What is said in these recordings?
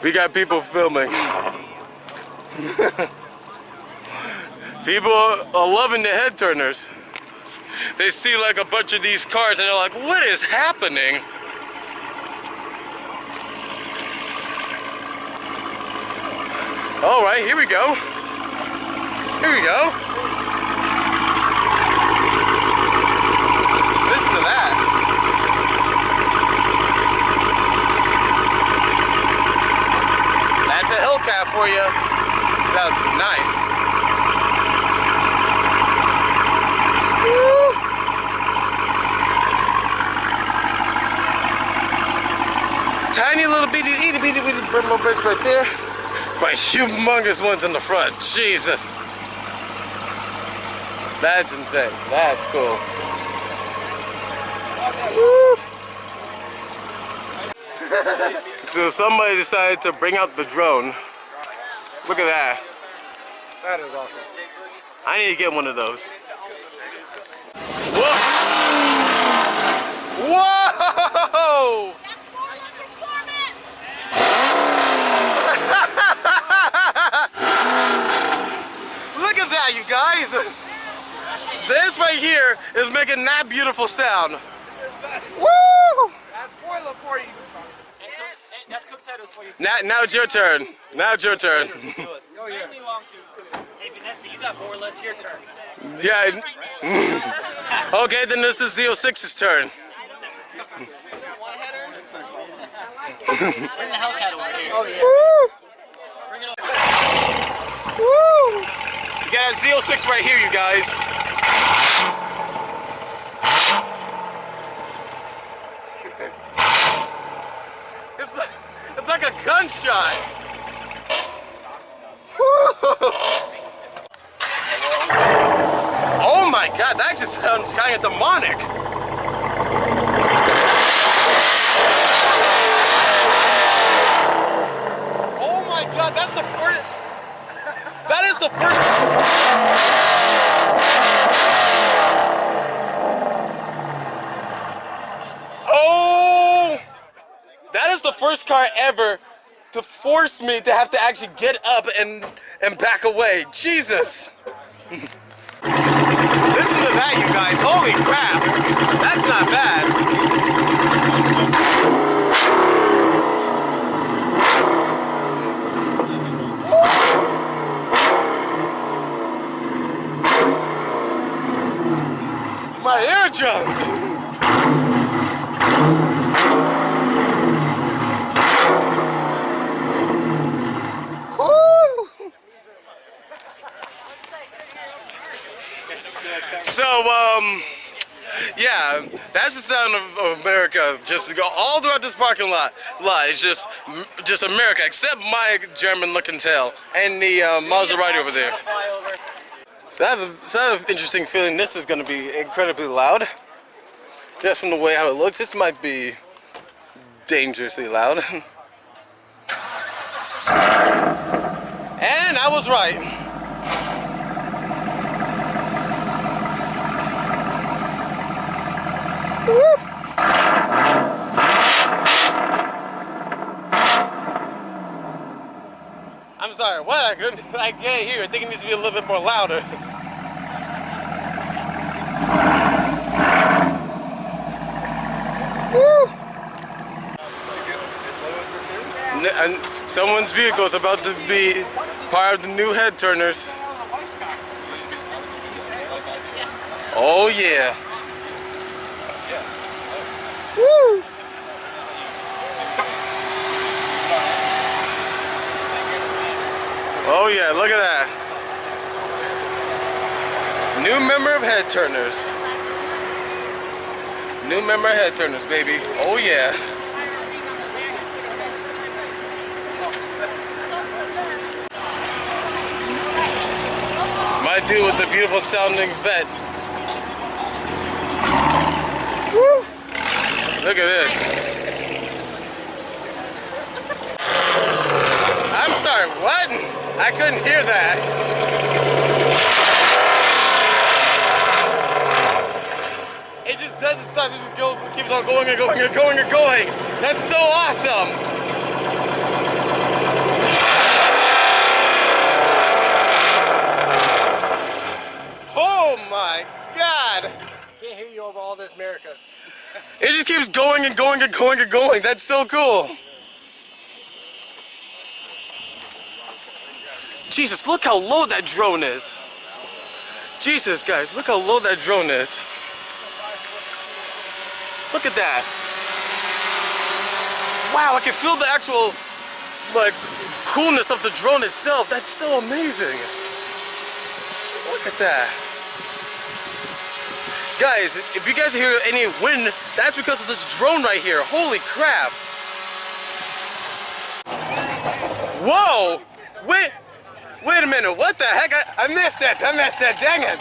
We got people filming. People are loving the head turners. They see like a bunch of these cars and they're like, what is happening? All right, here we go. Here we go. Listen to that. That's a Hellcat for you. Sounds nice. Woo. Tiny little itty bitty Brembo brakes right there. But humongous ones in the front. Jesus. That's insane. That's cool. Woo. So somebody decided to bring out the drone. Look at that. That is awesome. I need to get one of those. Whoa! Whoa! Look at that, you guys! This right here is making that beautiful sound. Woo! That's spoiler for you. That's Cook's headers for you. Now it's your turn. Now it's your turn. Oh, yeah. Hey, Vanessa, you got more. Let's your turn. Yeah. Okay, then this is Z06's turn. Bring the Hellcat over here. Oh, yeah. Woo! Bring it over. Woo! You got a Z06 right here, you guys. It's like a gunshot. Oh my God, that just sounds kind of demonic. Oh my God, that's the first. That is the first. Oh, that is the first car ever to force me to have to actually get up and back away. Jesus. Listen to that, you guys. Holy crap. That's not bad. My eardrums. So, yeah, that's the sound of America. Just to go all throughout this parking lot. It's just America, except my German-looking tail and the Maserati over there. So I have an interesting feeling this is going to be incredibly loud. Just from the way how it looks, this might be dangerously loud. And I was right. Woo. I'm sorry, what? I can't hear. I think it needs to be a little bit more louder. Woo. And someone's vehicle is about to be part of the new head turners. Oh yeah. Woo! Oh yeah, look at that. New member of head turners. New member of head turners, baby. Oh yeah. My dude with the beautiful sounding vet. Woo! Look at this. I'm sorry, what? I couldn't hear that. It just doesn't stop. It just goes, keeps on going and going and going and going. That's so awesome. my God. Can't hear you over all this America. It just keeps going and going and going and going. That's so cool. Jesus, look how low that drone is. Jesus, guys, look how low that drone is. Look at that. Wow, I can feel the actual, like, coolness of the drone itself. That's so amazing. Look at that. Guys, if you guys hear any wind, that's because of this drone right here. Holy crap. Whoa! Wait a minute, what the heck? I missed that, dang it.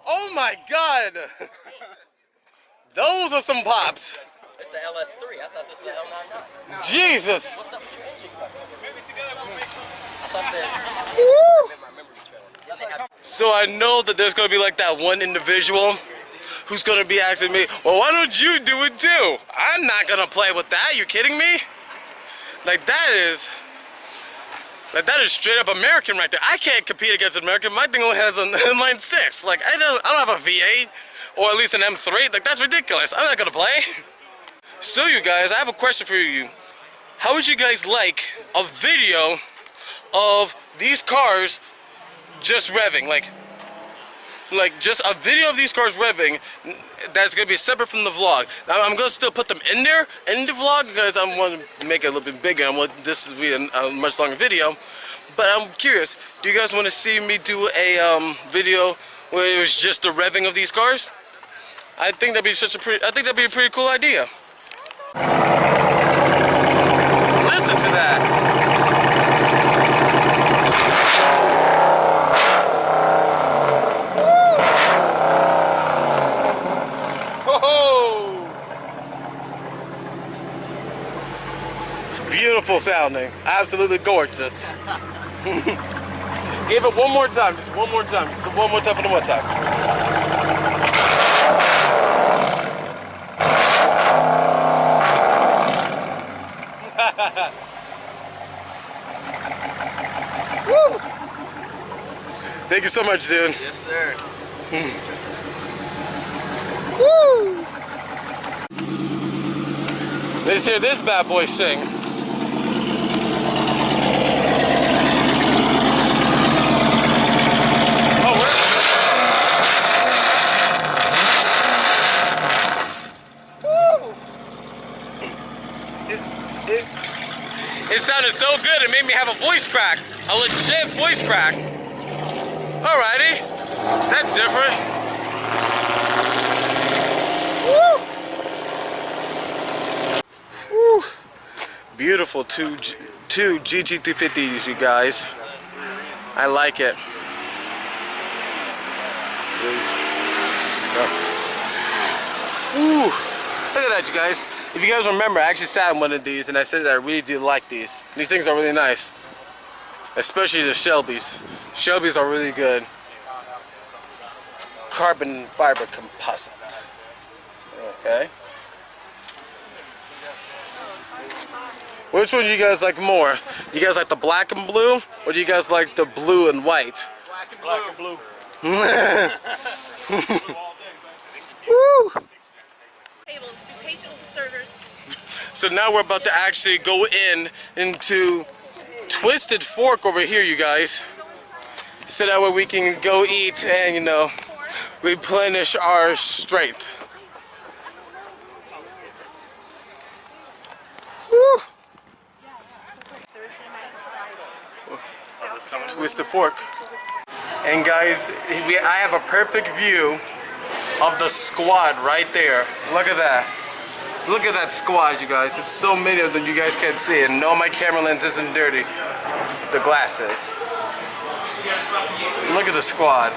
Oh my God. Those are some pops. It's an LS3. I thought this was an L99. Jesus. What's up with your engine? Maybe together we'll make I thought that. My memory's failing. So I know that there's gonna be like that one individual who's gonna be asking me, well, why don't you do it too? I'm not gonna play with that. You kidding me? Like that is straight up American right there. I can't compete against an American. My thing only has an inline 6. Like I don't have a V8 or at least an M3. Like that's ridiculous. I'm not gonna play. So you guys, I have a question for you. How would you guys like a video of these cars just revving? Like just a video of these cars revving that's gonna be separate from the vlog. Now I'm gonna still put them in there in the vlog because I want to make it a little bit bigger. I want this to be a much longer video. But I'm curious, do you guys want to see me do a video where it was just the revving of these cars? I think that'd be a pretty cool idea. Listen to that. Beautiful sounding, absolutely gorgeous. Give it one more time, just one more time, just one more time for the one time. Woo! Thank you so much, dude. Yes, sir. Woo! Let's hear this bad boy sing. It sounded so good, it made me have a voice crack. A legit voice crack. Alrighty. That's different. Woo! Woo! Beautiful two GG350s, you guys. I like it. Ooh! Look at that, you guys. If you guys remember, I actually sat in one of these and I said that I really do like these. These things are really nice. Especially the Shelbys. Shelbys are really good. Carbon fiber composite. Okay. Which one do you guys like more? You guys like the black and blue? Or do you guys like the blue and white? Black and blue. Woo! Be patient with the servers. So now we're about to actually go into Twisted Fork over here, you guys. So that way we can go eat and, you know, replenish our strength. Woo! Twisted Fork. And guys, I have a perfect view of the squad right there. Look at that. Look at that squad, you guys. It's so many of them you guys can't see. And no, my camera lens isn't dirty. The glass is. Look at the squad.